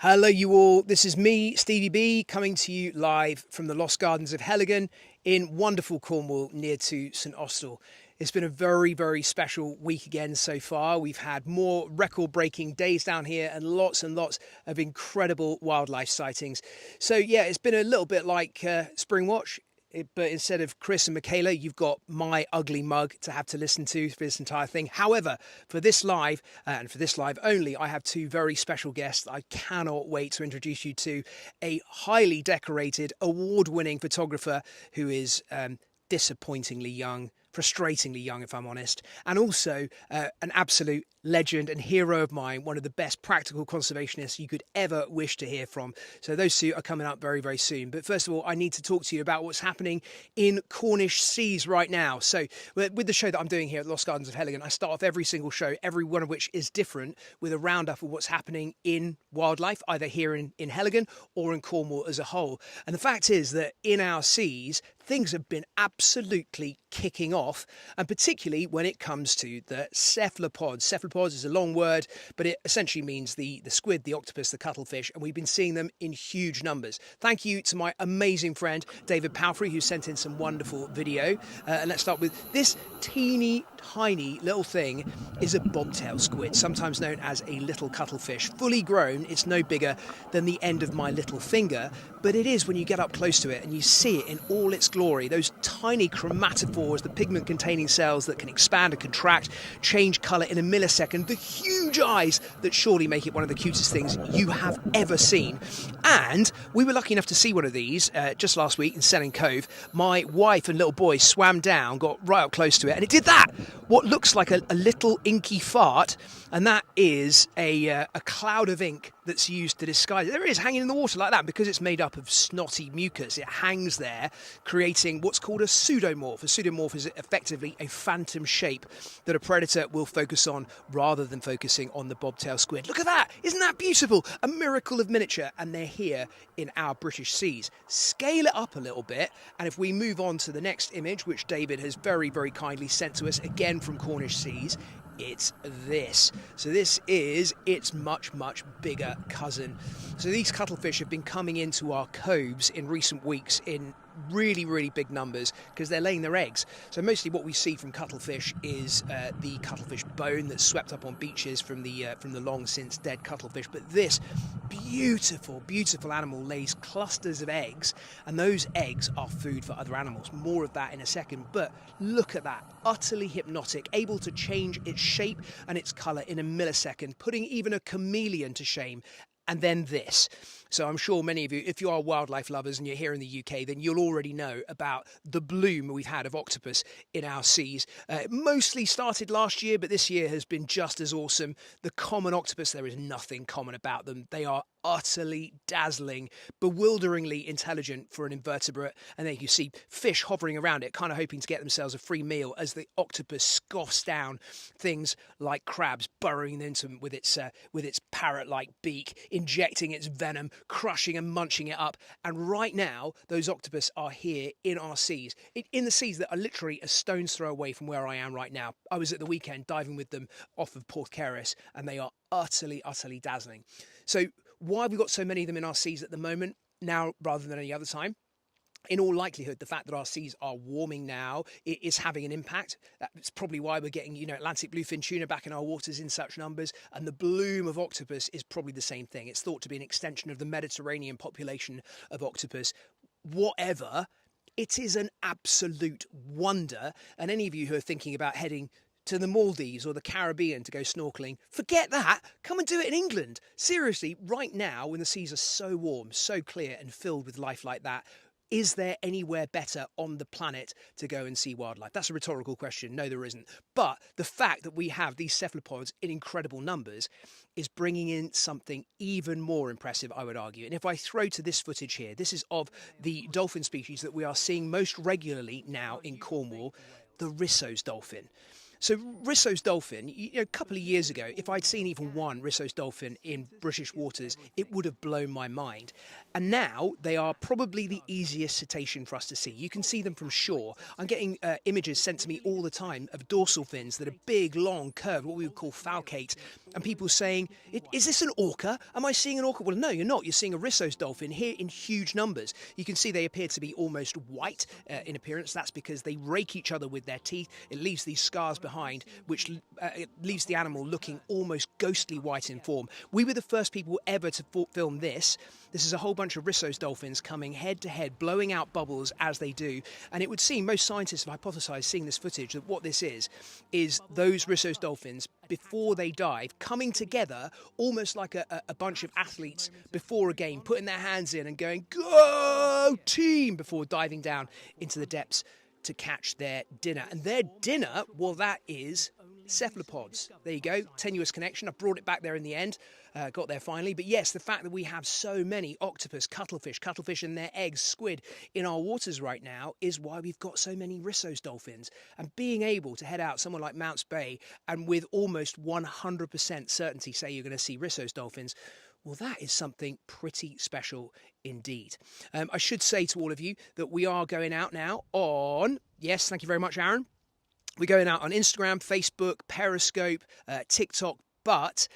Hello, you all. This is me, Stevie B, coming to you live from the Lost Gardens of Heligan in wonderful Cornwall near to St Austell. It's been a very, very special week again so far. We've had more record-breaking days down here and lots of incredible wildlife sightings. So, yeah, it's been a little bit like Spring Watch. But instead of Chris and Michaela, you've got my ugly mug to have to listen to for this entire thing. However, for this live, and for this live only, I have two very special guests I cannot wait to introduce you to. A highly decorated, award-winning photographer who is disappointingly young, frustratingly young, if I'm honest, and also an absolute legend and hero of mine, one of the best practical conservationists you could ever wish to hear from. So those two are coming up very, very soon. But first of all, I need to talk to you about what's happening in Cornish seas right now. So with the show that I'm doing here at Lost Gardens of Heligan, I start off every single show, every one of which is different, with a roundup of what's happening in wildlife, either here in Heligan or in Cornwall as a whole. And the fact is that in our seas, things have been absolutely kicking off, and particularly when it comes to the cephalopods. Cephalopods is a long word, but it essentially means the squid, the octopus, the cuttlefish, and we've been seeing them in huge numbers. Thank you to my amazing friend David Palfrey, who sent in some wonderful video. And let's start with this teeny tiny little thing is a bobtail squid, sometimes known as a little cuttlefish. Fully grown, it's no bigger than the end of my little finger, but it is when you get up close to it and you see it in all its glory. Those tiny chromatophores, the pigment-containing cells that can expand and contract, change colour in a millisecond, the huge eyes that surely make it one of the cutest things you have ever seen. And we were lucky enough to see one of these just last week in Selling Cove. My wife and little boy swam down, got right up close to it, and it did that! What looks like a little inky fart, and that is a cloud of ink that's used to disguise it. There it is, hanging in the water like that, because it's made up of snotty mucus. It hangs there, creating what's called a pseudomorph. A pseudomorph is effectively a phantom shape that a predator will focus on rather than focusing on the bobtail squid. Look at that! Isn't that beautiful? A miracle of miniature, and they're here in our British seas. Scale it up a little bit, and if we move on to the next image, which David has very, very kindly sent to us, again from Cornish seas, it's this. So this is its much bigger cousin. So these cuttlefish have been coming into our coves in recent weeks in really big numbers because they're laying their eggs. So mostly what we see from cuttlefish is the cuttlefish bone that's swept up on beaches from the long since dead cuttlefish. But this beautiful animal lays clusters of eggs, and those eggs are food for other animals. More of that in a second. But look at that, utterly hypnotic, able to change its shape and its colour in a millisecond, putting even a chameleon to shame. And then this. So I'm sure many of you, if you are wildlife lovers and you're here in the UK, then you'll already know about the bloom we've had of octopus in our seas. It mostly started last year, but this year has been just as awesome. The common octopus, there is nothing common about them. They are utterly dazzling, bewilderingly intelligent for an invertebrate. And then you see fish hovering around it, kind of hoping to get themselves a free meal as the octopus scoffs down things like crabs, burrowing into them with its parrot-like beak, injecting its venom, crushing and munching it up. And right now, those octopus are here in our seas, in the seas that are literally a stone's throw away from where I am right now. I was at the weekend diving with them off of Port Keris, and they are utterly dazzling. So why have we got so many of them in our seas at the moment, now rather than any other time? In all likelihood, the fact that our seas are warming now is having an impact. That's probably why we're getting, Atlantic bluefin tuna back in our waters in such numbers. And the bloom of octopus is probably the same thing. It's thought to be an extension of the Mediterranean population of octopus. Whatever, it is an absolute wonder. And any of you who are thinking about heading to the Maldives or the Caribbean to go snorkeling, forget that. Come and do it in England. Seriously, right now, when the seas are so warm, so clear and filled with life like that, is there anywhere better on the planet to go and see wildlife? That's a rhetorical question. No, there isn't. But the fact that we have these cephalopods in incredible numbers is bringing in something even more impressive, I would argue. And if I throw to this footage here, this is of the dolphin species that we are seeing most regularly now in Cornwall, the Risso's dolphin. So Risso's dolphin, a couple of years ago, if I'd seen even one Risso's dolphin in British waters, it would have blown my mind. And now they are probably the easiest cetacean for us to see. You can see them from shore. I'm getting images sent to me all the time of dorsal fins that are big, long, curved, what we would call falcate. And people saying, is this an orca? Am I seeing an orca? Well, no, you're not. You're seeing a Risso's dolphin here in huge numbers. You can see they appear to be almost white in appearance. That's because they rake each other with their teeth. It leaves these scars behind, which it leaves the animal looking almost ghostly white in form. We were the first people ever to film this. This is a whole bunch of Risso's dolphins coming head to head, blowing out bubbles as they do. And it would seem, most scientists have hypothesized, seeing this footage, that what this is those Risso's dolphins, before they dive, coming together almost like a bunch of athletes before a game, putting their hands in and going, "Go team!" before diving down into the depths to catch their dinner. And their dinner, well, that is cephalopods. There you go, tenuous connection. I brought it back there in the end, got there finally. But yes, the fact that we have so many octopus, cuttlefish and their eggs, squid in our waters right now is why we've got so many Risso's dolphins. And being able to head out somewhere like Mounts Bay and with almost 100% certainty say you're going to see Risso's dolphins, well, that is something pretty special indeed. I should say to all of you that we are going out now on, yes, thank you very much, Aaron. We're going out on Instagram, Facebook, Periscope, TikTok, but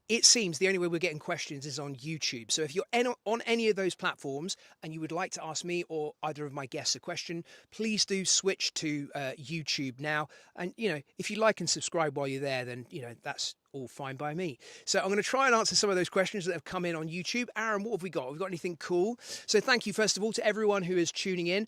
it seems the only way we're getting questions is on YouTube. So if you're on any of those platforms and you would like to ask me or either of my guests a question, please do switch to YouTube now. And, if you like and subscribe while you're there, then, that's all fine by me. So I'm going to try and answer some of those questions that have come in on YouTube. Aaron, what have we got? Have we got anything cool? So thank you, first of all, to everyone who is tuning in.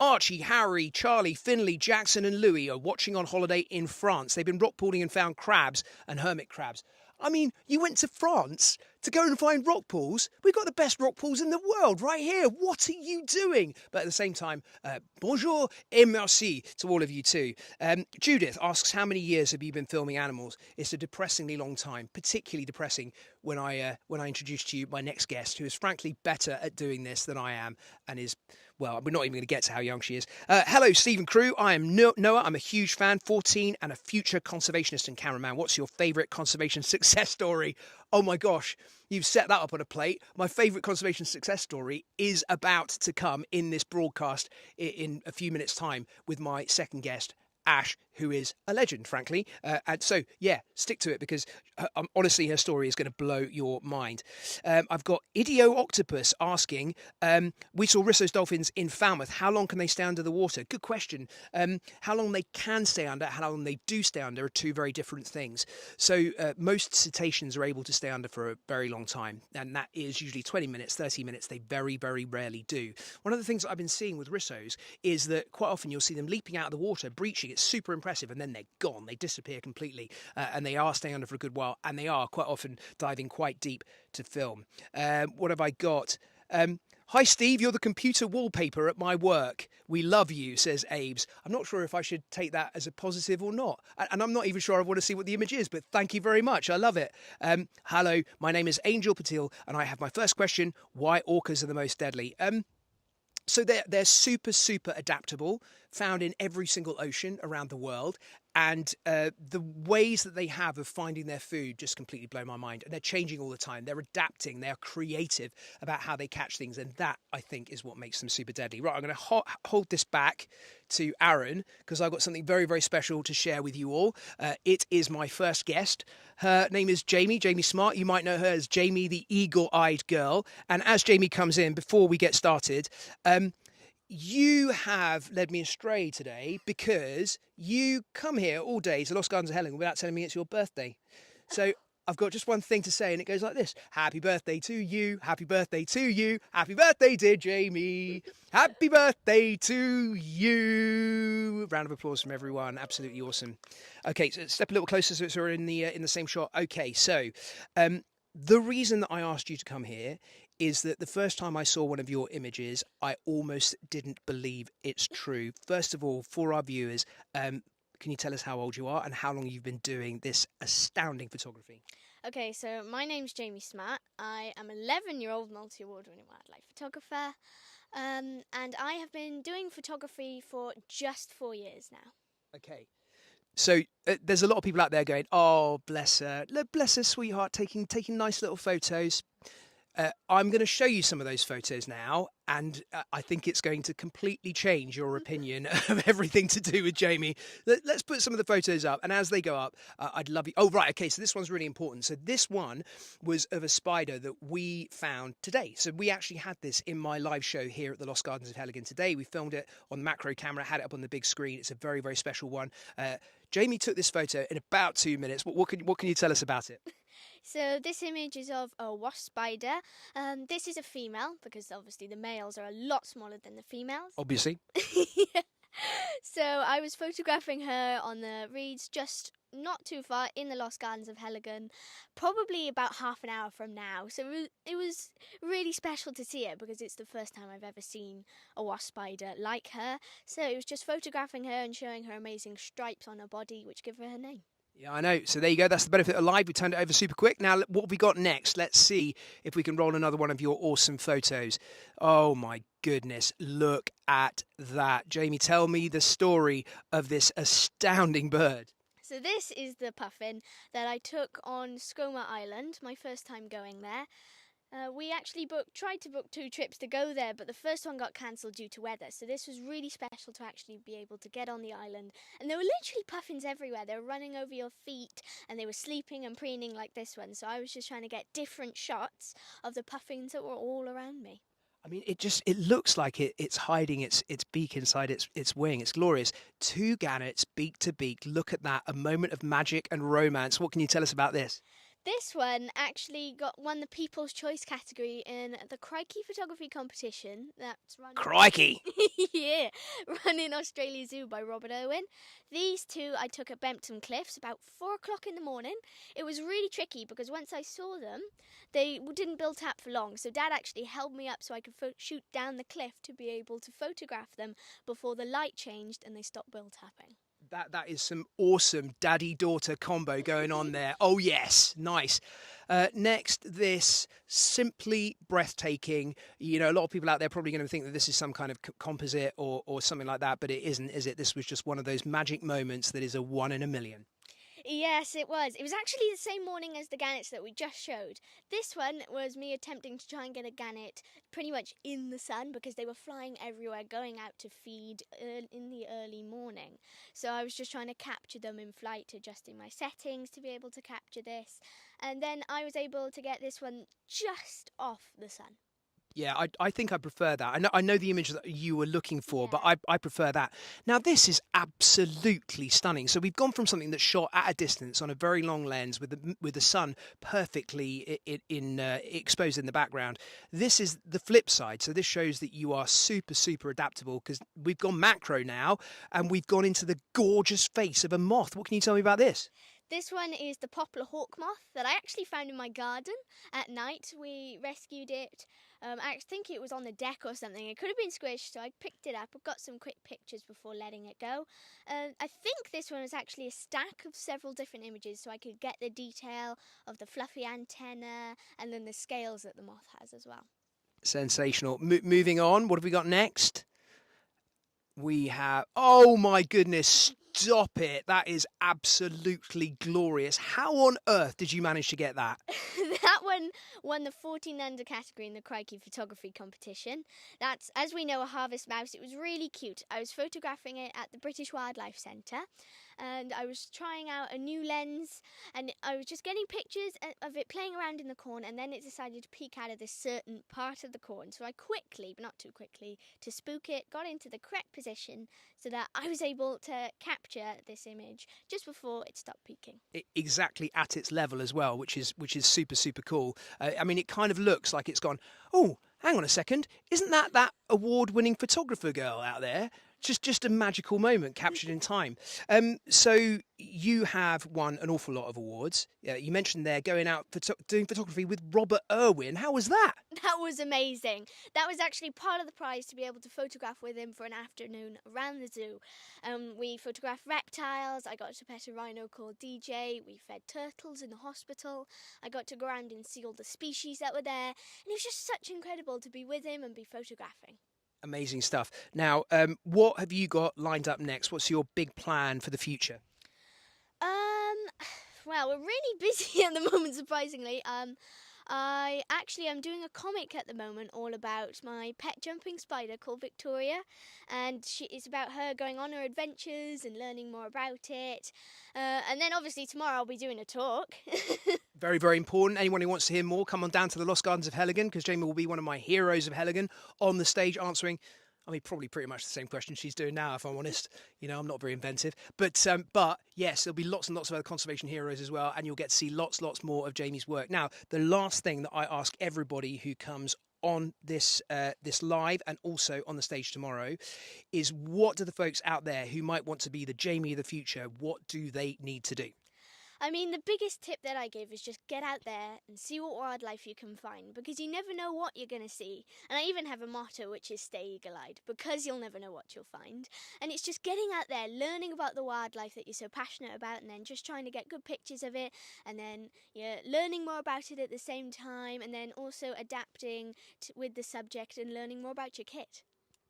Archie, Harry, Charlie, Finley, Jackson and Louis are watching on holiday in France. They've been rock pooling and found crabs and hermit crabs. I mean, you went to France to go and find rock pools? We've got the best rock pools in the world right here. What are you doing? But at the same time, bonjour et merci to all of you too. Judith asks, how many years have you been filming animals? It's a depressingly long time, particularly depressing when I introduce to you my next guest, who is frankly better at doing this than I am and is, well, we're not even going to get to how young she is. Hello, Stephen Crew. I am Noah. I'm a huge fan, 14 and a future conservationist and cameraman. What's your favourite conservation success story? Oh my gosh, you've set that up on a plate. My favourite conservation success story is about to come in this broadcast in a few minutes' time with my second guest, Ash, who is a legend, frankly. And so, yeah, stick to it because honestly, her story is going to blow your mind. I've got Idio Octopus asking, we saw Risso's dolphins in Falmouth. How long can they stay under the water? Good question. How long they can stay under, how long they do stay under are two very different things. So most cetaceans are able to stay under for a very long time. And that is usually 20 minutes, 30 minutes. They very, very rarely do. One of the things that I've been seeing with Risso's is that quite often you'll see them leaping out of the water, breaching. It's super impressive, and then they're gone. They disappear completely, and they are staying under for a good while, and they are quite often diving quite deep to film. What have I got? Hi, Steve, you're the computer wallpaper at my work. We love you, says Abe's. I'm not sure if I should take that as a positive or not, and I'm not even sure I want to see what the image is, but thank you very much. I love it. Hello, my name is Angel Patil, and I have my first question. Why orcas are the most deadly? So they're super, super adaptable, found in every single ocean around the world. And the ways that they have of finding their food just completely blow my mind. And they're changing all the time. They're adapting. They're creative about how they catch things. And that, I think, is what makes them super deadly. Right, I'm going to hold this back to Aaron because I've got something very, very special to share with you all. It is my first guest. Her name is Jamie Smart. You might know her as Jamie, the eagle-eyed girl. And as Jamie comes in, before we get started, you have led me astray today because you come here all day to Lost Gardens of Heligan without telling me it's your birthday. So I've got just one thing to say, and it goes like this. Happy birthday to you. Happy birthday to you. Happy birthday, dear Jamie. Happy birthday to you. Round of applause from everyone. Absolutely awesome. Okay, so step a little closer so we're in the same shot. Okay, so the reason that I asked you to come here is that the first time I saw one of your images, I almost didn't believe it's true. First of all, for our viewers, can you tell us how old you are and how long you've been doing this astounding photography? Okay, so my name's Jamie Smatt. I am an 11-year-old multi-award-winning wildlife photographer, and I have been doing photography for just 4 years now. Okay. So there's a lot of people out there going, "Oh, bless her, sweetheart, taking nice little photos." I'm going to show you some of those photos now, and I think it's going to completely change your opinion of everything to do with Jamie. Let's put some of the photos up, and as they go up, I'd love you. Oh, right, okay, so this one's really important. So this one was of a spider that we found today. So we actually had this in my live show here at the Lost Gardens of Heligan today. We filmed it on macro camera, had it up on the big screen. It's a very, very special one. Jamie took this photo in about 2 minutes. What can you tell us about it? So this image is of a wasp spider. This is a female because obviously the males are a lot smaller than the females. Obviously. Yeah. So I was photographing her on the reeds just not too far in the Lost Gardens of Heligan, probably about half an hour from now. So it was really special to see it because it's the first time I've ever seen a wasp spider like her. So it was just photographing her and showing her amazing stripes on her body, which give her her name. Yeah, I know. So there you go. That's the benefit of live. We turned it over super quick. Now, what have we got next? Let's see if we can roll another one of your awesome photos. Oh, my goodness. Look at that. Jamie, tell me the story of this astounding bird. So this is the puffin that I took on Skoma Island, my first time going there. We actually tried to book 2 trips to go there, but the first one got cancelled due to weather. So this was really special to actually be able to get on the island. And there were literally puffins everywhere. They were running over your feet and they were sleeping and preening like this one. So I was just trying to get different shots of the puffins that were all around me. I mean, it looks like it's hiding its beak inside its wing. It's glorious. 2 gannets, beak to beak. Look at that. A moment of magic and romance. What can you tell us about this? This one actually won the People's Choice category in the Crikey photography competition that's run. Crikey! Yeah, run in Australia Zoo by Robert Irwin. These 2 I took at Bempton Cliffs about 4 o'clock in the morning. It was really tricky because once I saw them, they didn't build up for long. So Dad actually held me up so I could shoot down the cliff to be able to photograph them before the light changed and they stopped build tapping. That is some awesome daddy-daughter combo going on there. Oh, yes. Nice. Next, this simply breathtaking. You know, a lot of people out there probably going to think that this is some kind of composite or something like that, but it isn't, is it? This was just one of those magic moments that is a 1 in a million. Yes, it was. It was actually the same morning as the gannets that we just showed. This one was me attempting to try and get a gannet pretty much in the sun because they were flying everywhere, going out to feed in the early morning. So I was just trying to capture them in flight, adjusting my settings to be able to capture this. And then I was able to get this one just off the sun. Yeah, I think I prefer that. I know the image that you were looking for, but Yeah. I prefer that. Now, this is absolutely stunning. So we've gone from something that's shot at a distance on a very long lens with the sun perfectly exposed in the background. This is the flip side. So this shows that you are super, super adaptable because we've gone macro now and we've gone into the gorgeous face of a moth. What can you tell me about this? This one is the poplar hawk moth that I actually found in my garden at night. We rescued it. I think it was on the deck or something. It could have been squished, so I picked it up. I got some quick pictures before letting it go. I think this one was actually a stack of several different images, so I could get the detail of the fluffy antenna and then the scales that the moth has as well. Sensational. Moving on, what have we got next? We have, oh my goodness, stop it. That is absolutely glorious. How on earth did you manage to get that? That one won the 14 under category in the Crikey photography competition. That's, as we know, a harvest mouse. It was really cute. I was photographing it at the British Wildlife Centre and I was trying out a new lens and I was just getting pictures of it playing around in the corn, and then it decided to peek out of this certain part of the corn. So I quickly, but not too quickly, to spook it, got into the correct position so that I was able to capture this image just before it stopped peeking. Exactly at its level as well, which is super, super cool. I mean, it kind of looks like it's gone, oh, hang on a second, isn't that award-winning photographer girl out there? Just a magical moment captured in time. So you have won an awful lot of awards. You mentioned there going out doing photography with Robert Irwin. How was that? That was amazing. That was actually part of the prize, to be able to photograph with him for an afternoon around the zoo. We photographed reptiles. I got to pet a rhino called DJ. We fed turtles in the hospital. I got to go around and see all the species that were there. And it was just such incredible to be with him and be photographing. Amazing stuff. Now, what have you got lined up next? What's your big plan for the future? Well, we're really busy at the moment, surprisingly. I'm doing a comic at the moment all about my pet jumping spider called Victoria, and it's about her going on her adventures and learning more about it. And then obviously tomorrow I'll be doing a talk. Very, very important. Anyone who wants to hear more, come on down to the Lost Gardens of Heligan, because Jamie will be one of my heroes of Heligan on the stage answering, I mean, probably pretty much the same question she's doing now, if I'm honest. You know, I'm not very inventive. But yes, there'll be lots and lots of other conservation heroes as well, and you'll get to see lots more of Jamie's work. Now, the last thing that I ask everybody who comes on this live and also on the stage tomorrow is, what do the folks out there who might want to be the Jamie of the future, what do they need to do? I mean, the biggest tip that I give is just get out there and see what wildlife you can find, because you never know what you're going to see. And I even have a motto, which is stay eagle-eyed, because you'll never know what you'll find. And it's just getting out there, learning about the wildlife that you're so passionate about, and then just trying to get good pictures of it, and then you're learning more about it at the same time, and then also adapting with the subject and learning more about your kit.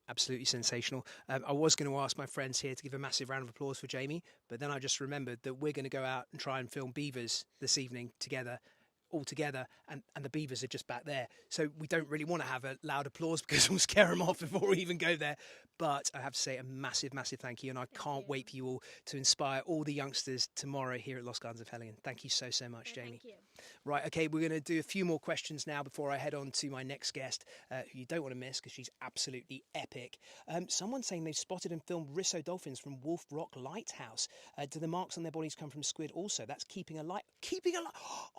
Absolutely sensational. I was going to ask my friends here to give a massive round of applause for Jamie, but then I just remembered that we're going to go out and try and film beavers this evening together, all together, and the beavers are just back there. So we don't really want to have a loud applause because we'll scare them off before we even go there. But I have to say a massive thank you, and I can't wait for you all to inspire all the youngsters tomorrow here at Lost Gardens of Heligan. Thank you so much, Jamie. Thank you. Right, okay, we're going to do a few more questions now before I head on to my next guest, who you don't want to miss because she's absolutely epic. Someone's saying they've spotted and filmed Risso dolphins from Wolf Rock Lighthouse. Do the marks on their bodies come from squid also? That's keeping alive.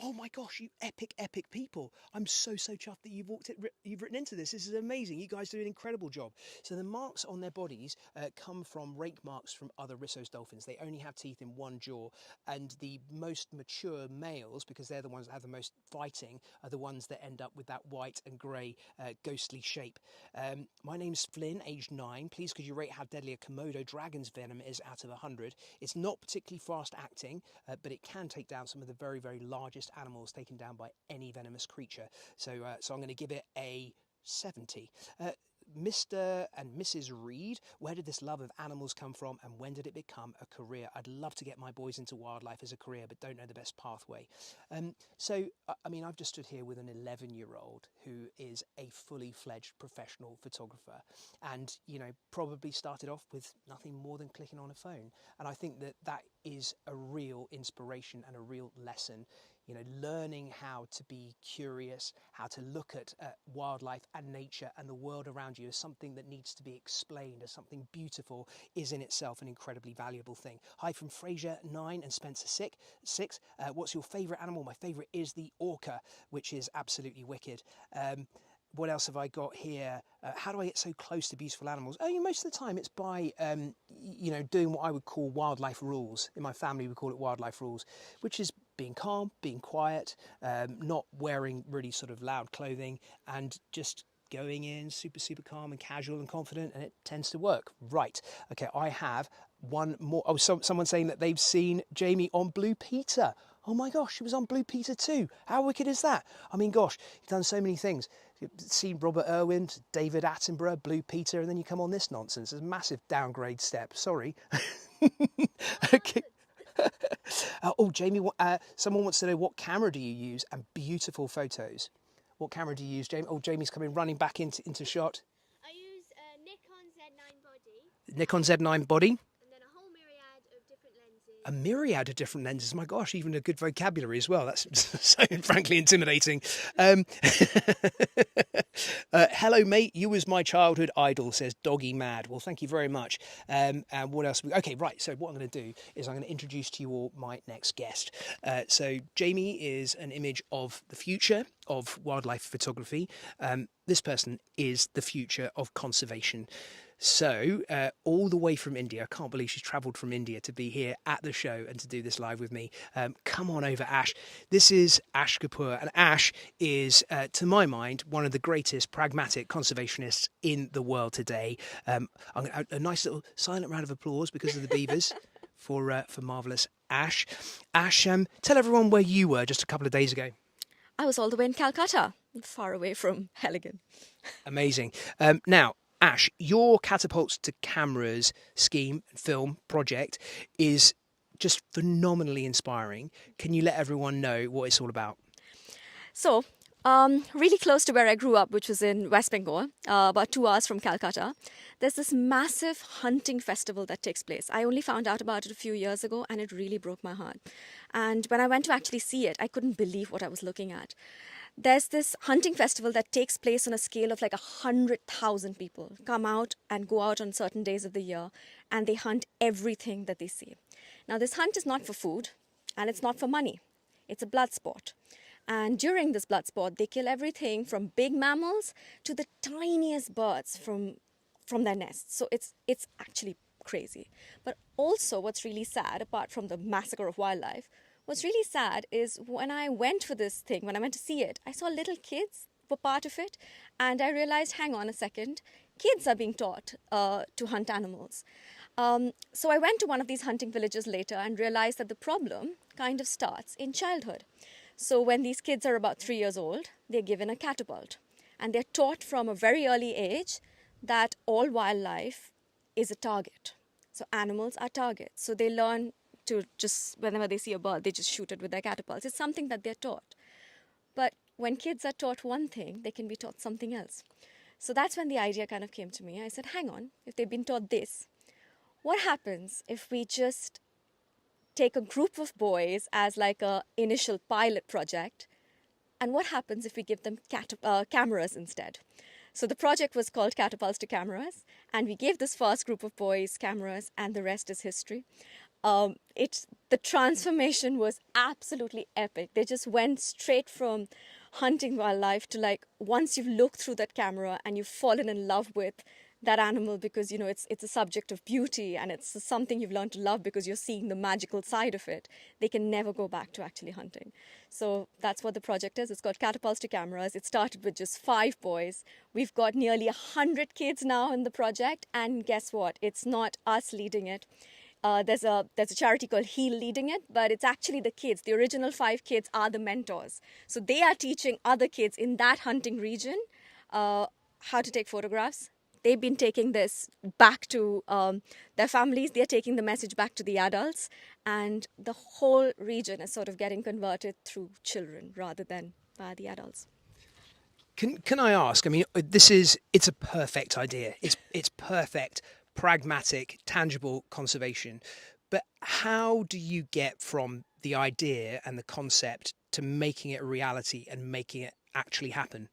Oh my gosh, you epic people. I'm so chuffed that you've written into this. This is amazing. You guys do an incredible job. So the marks on their bodies come from rake marks from other Risso's dolphins. They only have teeth in one jaw, and the most mature males, because they're the ones that have the most fighting, are the ones that end up with that white and grey ghostly shape. My name's Flynn, aged 9. Please could you rate how deadly a Komodo dragon's venom is out of 100? It's not particularly fast acting, but it can take down some of the very largest animals taken down by any venomous creature. So I'm going to give it a 70. Mr. and Mrs. Reed, where did this love of animals come from, and when did it become a career? I'd love to get my boys into wildlife as a career, but don't know the best pathway. I mean, I've just stood here with an 11-year-old who is a fully fledged professional photographer, and, you know, probably started off with nothing more than clicking on a phone. And I think that is a real inspiration and a real lesson. You know, learning how to be curious, how to look at wildlife and nature and the world around you as something that needs to be explained, as something beautiful, is in itself an incredibly valuable thing. Hi from Fraser, 9, and Spencer, 6. What's your favourite animal? My favourite is the orca, which is absolutely wicked. What else have I got here? How do I get so close to beautiful animals? Oh, most of the time it's by, doing what I would call wildlife rules. In my family, we call it wildlife rules, which is being calm, being quiet, not wearing really sort of loud clothing, and just going in super calm and casual and confident, and it tends to work. Right. Okay, I have one more. Oh, someone saying that they've seen Jamie on Blue Peter. Oh my gosh, she was on Blue Peter too. How wicked is that? I mean, gosh, you've done so many things. You've seen Robert Irwin, David Attenborough, Blue Peter, and then you come on this nonsense. It's a massive downgrade step. Sorry. Okay. Jamie, someone wants to know, what camera do you use? And beautiful photos. What camera do you use, Jamie? Oh, Jamie's coming running back into shot. I use Nikon Z9 body. Nikon Z9 body. And then a whole myriad of different lenses. A myriad of different lenses. My gosh, even a good vocabulary as well. That's so frankly intimidating. Hello, mate. You was my childhood idol, says Doggy Mad. Well, thank you very much. And what else? Okay, right. So what I'm going to do is I'm going to introduce to you all my next guest. So Jamie is an image of the future of wildlife photography. This person is the future of conservation. So all the way from India, I can't believe she's travelled from India to be here at the show and to do this live with me. Come on over, Ash. This is Ash Kapoor, and Ash is, to my mind, one of the greatest pragmatic conservationists in the world today. A nice little silent round of applause because of the beavers for marvellous Ash. Ash, tell everyone where you were just a couple of days ago. I was all the way in Calcutta, far away from Heligan. Amazing. Now, Ash, your Catapults to Cameras scheme, film project is just phenomenally inspiring. Can you let everyone know what it's all about? So, really close to where I grew up, which was in West Bengal, about 2 hours from Calcutta, there's this massive hunting festival that takes place. I only found out about it a few years ago, and it really broke my heart. And when I went to actually see it, I couldn't believe what I was looking at. There's this hunting festival that takes place on a scale of like 100,000 people come out and go out on certain days of the year, and they hunt everything that they see. Now, this hunt is not for food, and it's not for money. It's a blood sport. And during this blood sport, they kill everything from big mammals to the tiniest birds from their nests. So it's actually crazy. But also what's really sad, apart from the massacre of wildlife, what's really sad is when I went for this thing, when I went to see it, I saw little kids were part of it. And I realized, hang on a second, kids are being taught to hunt animals. So I went to one of these hunting villages later and realized that the problem kind of starts in childhood. So when these kids are about 3 years old, they're given a catapult. And they're taught from a very early age that all wildlife is a target. So animals are targets. So they learn to just, whenever they see a bird, they just shoot it with their catapults. It's something that they're taught. But when kids are taught one thing, they can be taught something else. So that's when the idea kind of came to me. I said, hang on, if they've been taught this, what happens if we just take a group of boys as like a initial pilot project, and what happens if we give them cameras instead? So the project was called Catapults to Cameras, and we gave this first group of boys cameras, and the rest is history. The transformation was absolutely epic. They just went straight from hunting wildlife to, like, once you've looked through that camera and you've fallen in love with that animal because, you know, it's a subject of beauty and it's something you've learned to love because you're seeing the magical side of it, they can never go back to actually hunting. So that's what the project is. It's called Catapults to Cameras. It started with just 5 boys. We've got nearly 100 kids now in the project, and guess what? It's not us leading it. There's a charity called Heal leading it, but it's actually the kids. The original 5 kids are the mentors. So they are teaching other kids in that hunting region how to take photographs. They've been taking this back to their families. They're taking the message back to the adults. And the whole region is sort of getting converted through children rather than by the adults. Can I ask? I mean, it's a perfect idea. It's perfect, pragmatic, tangible conservation. But how do you get from the idea and the concept to making it a reality and making it actually happen?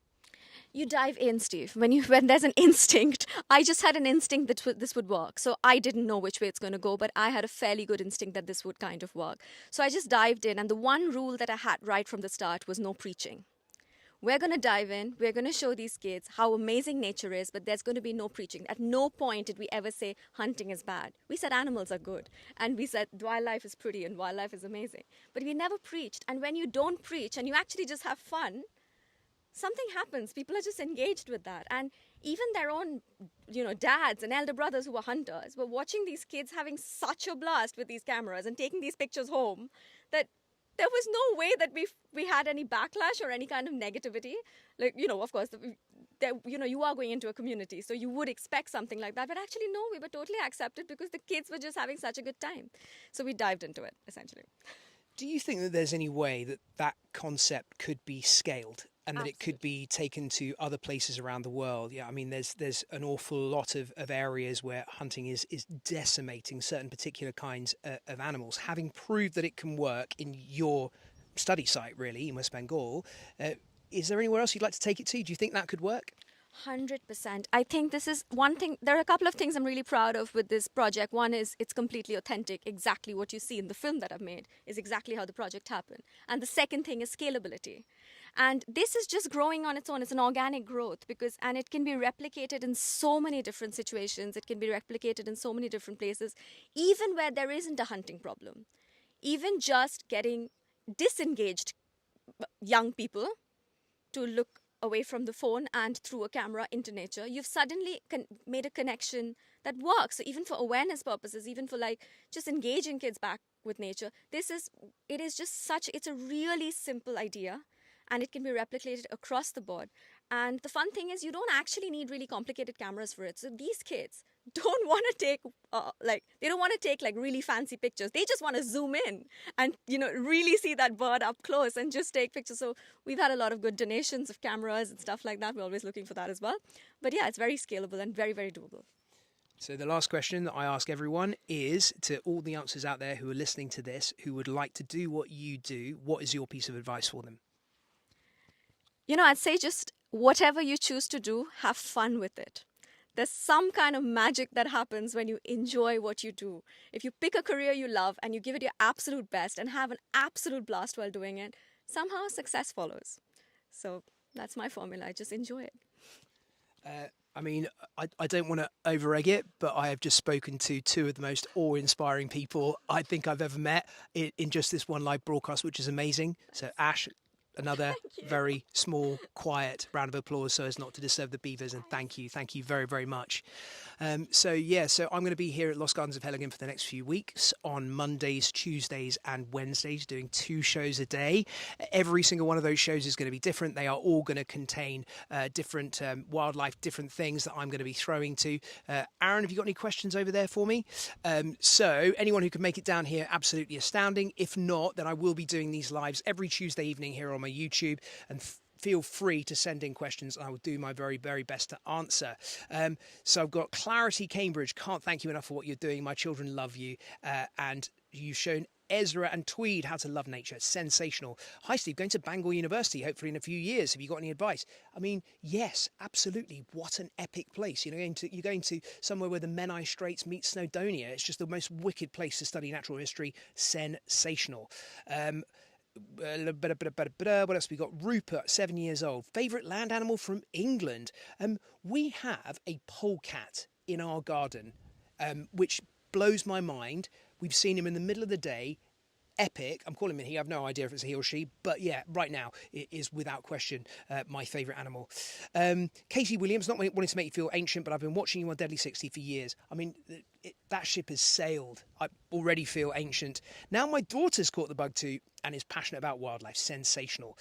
You dive in, Steve. When there's an instinct, I just had an instinct that this would work. So I didn't know which way it's going to go, but I had a fairly good instinct that this would kind of work. So I just dived in, and the one rule that I had right from the start was no preaching. We're going to dive in, we're going to show these kids how amazing nature is, but there's going to be no preaching. At no point did we ever say hunting is bad. We said animals are good, and we said wildlife is pretty and wildlife is amazing. But we never preached, and when you don't preach and you actually just have fun, something happens. People are just engaged with that. And even their own, dads and elder brothers who were hunters were watching these kids having such a blast with these cameras and taking these pictures home that there was no way that we had any backlash or any kind of negativity. Like, of course, you are going into a community, so you would expect something like that. But actually, no, we were totally accepted because the kids were just having such a good time. So we dived into it, essentially. Do you think that there's any way that concept could be scaled and that Absolutely. it could be taken to other places around the world? Yeah, I mean, there's an awful lot of areas where hunting is decimating certain particular kinds of animals. Having proved that it can work in your study site, really, in West Bengal, is there anywhere else you'd like to take it to? Do you think that could work? 100%. I think this is one thing. There are a couple of things I'm really proud of with this project. One is it's completely authentic. Exactly what you see in the film that I've made is exactly how the project happened. And the second thing is scalability. And this is just growing on its own. It's an organic growth and it can be replicated in so many different situations. It can be replicated in so many different places, even where there isn't a hunting problem. Even just getting disengaged young people to look away from the phone and through a camera into nature, you've suddenly made a connection that works. So even for awareness purposes, even for like just engaging kids back with nature, it's a really simple idea. and it can be replicated across the board. And the fun thing is, you don't actually need really complicated cameras for it. So these kids don't want to take they don't want to take like really fancy pictures. They just want to zoom in and really see that bird up close and just take pictures. So we've had a lot of good donations of cameras and stuff like that. We're always looking for that as well. But yeah, it's very scalable and very, very doable. So the last question that I ask everyone is, to all the answers out there who are listening to this, who would like to do what you do, what is your piece of advice for them? I'd say just whatever you choose to do, have fun with it. There's some kind of magic that happens when you enjoy what you do. If you pick a career you love and you give it your absolute best and have an absolute blast while doing it, somehow success follows. So that's my formula. I just enjoy it. I mean, I don't want to over-egg it, but I have just spoken to two of the most awe-inspiring people I think I've ever met in just this one live broadcast, which is amazing. So Ash, another very small, quiet round of applause so as not to disturb the beavers, and thank you very, very much. So I'm going to be here at Lost Gardens of Heligan for the next few weeks on Mondays, Tuesdays and Wednesdays, doing 2 shows a day. Every single one of those shows is going to be different. They are all going to contain different wildlife, different things that I'm going to be throwing to. Aaron, have you got any questions over there for me? So anyone who can make it down here, absolutely astounding. If not, then I will be doing these lives every Tuesday evening here on my YouTube, and feel free to send in questions. I will do my very, very best to answer. So I've got Clarity Cambridge. Can't thank you enough for what you're doing. My children love you. And you've shown Ezra and Tweed how to love nature. Sensational. Hi, Steve. Going to Bangor University, hopefully in a few years. Have you got any advice? I mean, yes, absolutely. What an epic place. You're going to somewhere where the Menai Straits meet Snowdonia. It's just the most wicked place to study natural history. Sensational. What else we got? Rupert, 7 years old. Favourite land animal from England? We have a polecat in our garden, which blows my mind. We've seen him in the middle of the day. Epic. I'm calling him he. I have no idea if it's a he or she, but yeah, right now it is without question my favourite animal. Casey Williams, not wanting to make you feel ancient, but I've been watching you on Deadly 60 for years. I mean, that ship has sailed. I already feel ancient. Now my daughter's caught the bug too and is passionate about wildlife. Sensational.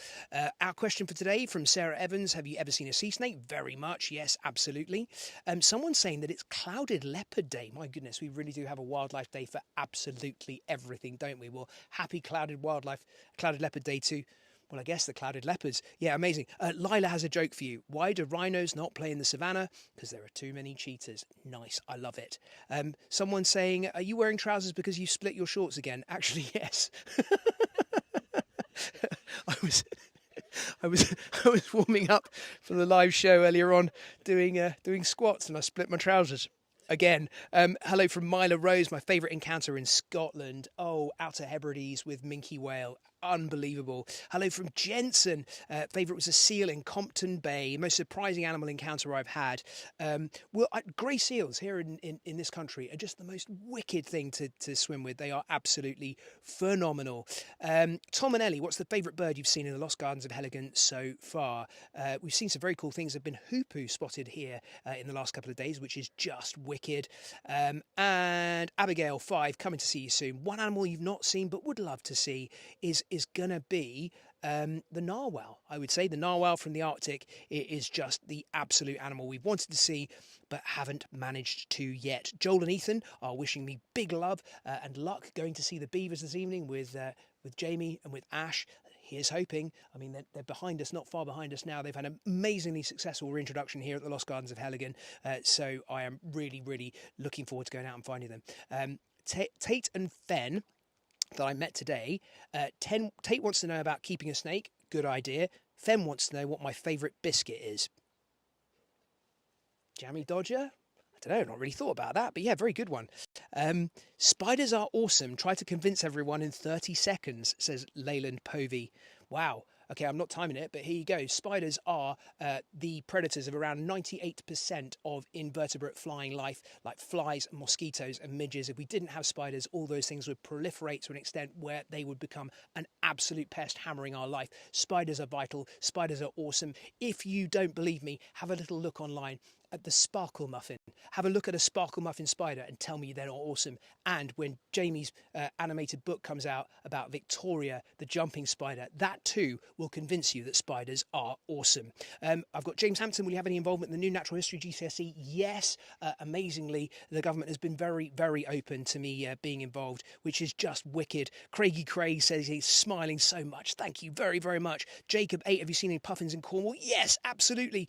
Our question for today from Sarah Evans: have you ever seen a sea snake? Very much, yes, absolutely. Someone's saying that it's Clouded Leopard Day. My goodness, we really do have a wildlife day for absolutely everything, don't we? Well, happy Clouded Leopard Day too. Well, I guess the clouded leopards. Yeah, amazing. Lila has a joke for you. Why do rhinos not play in the savannah? Because there are too many cheetahs. Nice. I love it. Someone saying, are you wearing trousers because you split your shorts again? Actually, yes. I was warming up for the live show earlier on doing squats, and I split my trousers. Again, hello from Mila Rose, my favourite encounter in Scotland. Oh, Outer Hebrides with minke whale. Unbelievable. Hello from Jensen. Favourite was a seal in Compton Bay. Most surprising animal encounter I've had. Grey seals here in this country are just the most wicked thing to swim with. They are absolutely phenomenal. Tom and Ellie, what's the favourite bird you've seen in the Lost Gardens of Heligan so far? We've seen some very cool things. There have been hoopoe spotted here in the last couple of days, which is just wicked. And Abigail 5, coming to see you soon. One animal you've not seen but would love to see is going to be the narwhal. I would say the narwhal from the Arctic is just the absolute animal we've wanted to see but haven't managed to yet. Joel and Ethan are wishing me big love and luck going to see the beavers this evening with Jamie and with Ash. Here's hoping. I mean, they're behind us, not far behind us now. They've had an amazingly successful reintroduction here at the Lost Gardens of Heligan. So I am really, really looking forward to going out and finding them. Tate and Fen, that I met today. Tate wants to know about keeping a snake. Good idea. Fen wants to know what my favourite biscuit is. Jammy Dodger? I don't know, I've not really thought about that, but yeah, very good one. Spiders are awesome. Try to convince everyone in 30 seconds, says Leyland Povey. Wow. Okay, I'm not timing it, but here you go. Spiders are the predators of around 98% of invertebrate flying life, like flies, mosquitoes and midges. If we didn't have spiders, all those things would proliferate to an extent where they would become an absolute pest, hammering our life. Spiders are vital. Spiders are awesome. If you don't believe me, have a little look online at the sparkle muffin. Have a look at a sparkle muffin spider and tell me they're not awesome. And when Jamie's animated book comes out about Victoria, the jumping spider, that too will convince you that spiders are awesome. I've got James Hampton. Will you have any involvement in the new natural history GCSE? Yes. Amazingly, the government has been very, very open to me being involved, which is just wicked. Craigie Craig says he's smiling so much. Thank you very, very much. Jacob 8, have you seen any puffins in Cornwall? Yes, absolutely.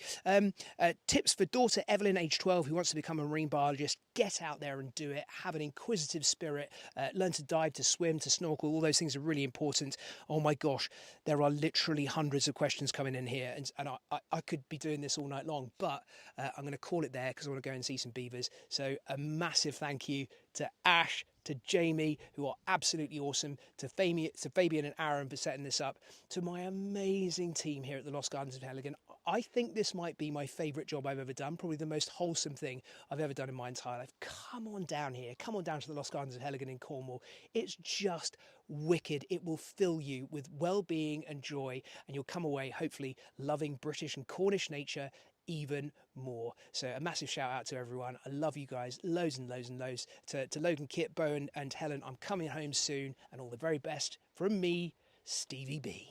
Tips for daughter Evelyn, age 12, who wants to become a marine biologist. Get out there and do it. Have an inquisitive spirit. Learn to dive, to swim, to snorkel. All those things are really important. Oh my gosh, there are literally hundreds of questions coming in here, and I could be doing this all night long, but I'm going to call it there because I want to go and see some beavers. So a massive thank you to Ash, to Jamie, who are absolutely awesome, to Fabian and Aaron for setting this up, to my amazing team here at the Lost Gardens of Heligan. I think this might be my favourite job I've ever done, probably the most wholesome thing I've ever done in my entire life. Come on down here, come on down to the Lost Gardens of Heligan in Cornwall. It's just wicked. It will fill you with well-being and joy, and you'll come away hopefully loving British and Cornish nature even more. So a massive shout out to everyone. I love you guys, loads and loads and loads. To Logan, Kit, Bowen and Helen, I'm coming home soon, and all the very best from me, Stevie B.